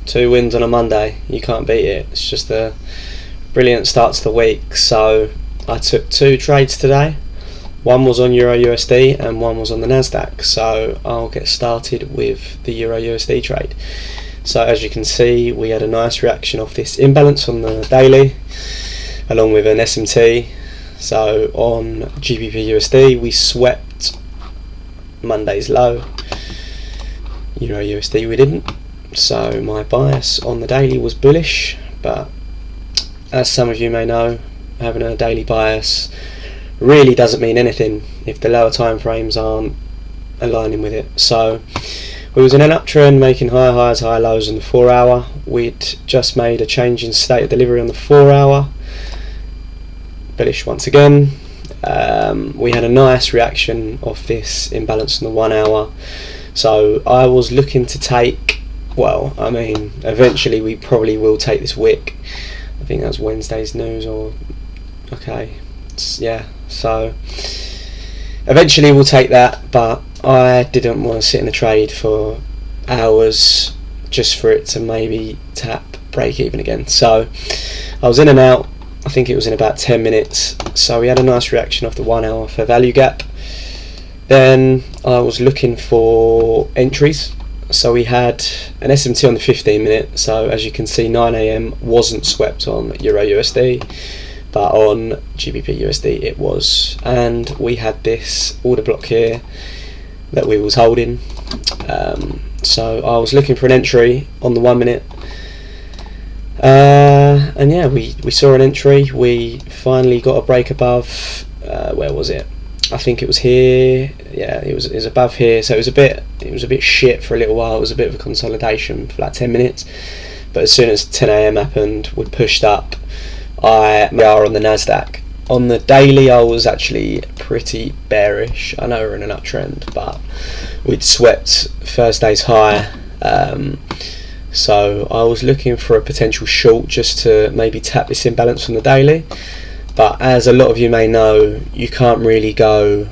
2 wins on a Monday, you can't beat it. It's just a brilliant start to the week. So I took 2 trades today. One was on Euro USD and one was on the Nasdaq. So I'll get started with the Euro USD trade. So as you can see, we had a nice reaction off this imbalance on the daily, along with an SMT. So on GBP USD, we swept Monday's low. Euro USD we didn't. So my bias on the daily was bullish, but as some of you may know, having a daily bias really doesn't mean anything if the lower time frames aren't aligning with it. So we was in an uptrend, making higher highs, higher lows on the 4 hour. We'd just made a change in state of delivery on the 4 hour. Bullish once again. We had a nice reaction off this imbalance on the 1 hour. So I was looking to take, well, I mean, eventually we probably will take this wick. I think that's Wednesday's news, or okay, yeah. So eventually we'll take that, but I didn't want to sit in the trade for hours just for it to maybe tap break even again. So I was in and out. I think it was in about 10 minutes. So we had a nice reaction off the 1 hour for value gap. Then I was looking for entries. So we had an SMT on the 15 minute. So as you can see, 9 AM wasn't swept on Euro USD, but on GBP USD it was. And we had this order block here that we was holding. So I was looking for an entry on the 1 minute. And yeah, we saw an entry. We finally got a break above, where was it? I think it was here. Yeah, it was above here. So it was a bit shit for a little while. It was a bit of a consolidation for like 10 minutes. But as soon as 10 AM happened, we pushed up. We are on the Nasdaq. On the daily, I was actually pretty bearish. I know we're in an uptrend, but we'd swept Thursday's high. So I was looking for a potential short just to maybe tap this imbalance from the daily. But as a lot of you may know, you can't really go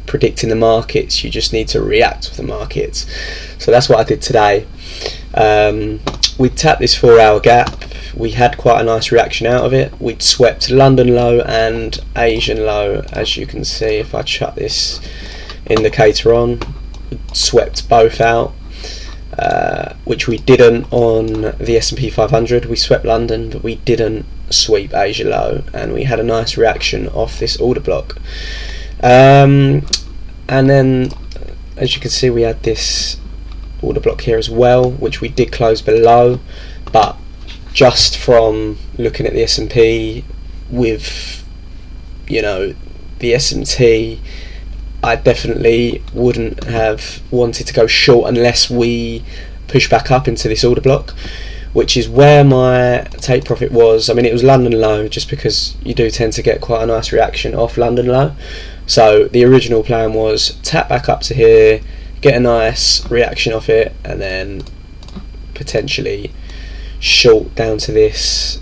predicting the markets. You just need to react with the markets. So that's what I did today. We tapped this 4 hour gap. We had quite a nice reaction out of it. We'd swept London low and Asian low, as you can see if I shut this indicator on. We'd swept both out, which we didn't on the S&P 500. We swept London, but we didn't sweep Asia low, and we had a nice reaction off this order block. And then, as you can see, we had this order block here as well, which we did close below, but just from looking at the S&P with, you know, the SMT, I definitely wouldn't have wanted to go short unless we push back up into this order block, which is where my take profit was. I mean, it was London low, just because you do tend to get quite a nice reaction off London low. So the original plan was tap back up to here, get a nice reaction off it, and then potentially short down to this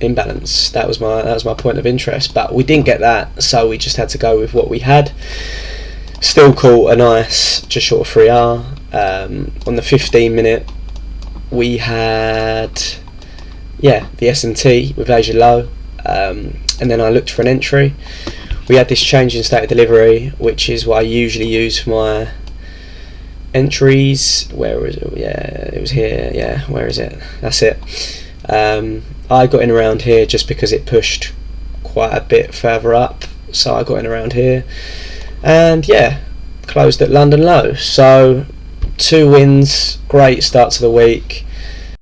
imbalance. That was my point of interest, but we didn't get that, so we just had to go with what we had. Still caught a nice just short of 3R. On the 15 minute we had, yeah, the SMT with Asia low, and then I looked for an entry. We had this change in state of delivery, which is what I usually use for my entries. Where was it? Yeah, it was here. Yeah, where is it? That's it. I got in around here just because it pushed quite a bit further up, so I got in around here, and yeah, closed at London low. So 2 wins, great start to the week.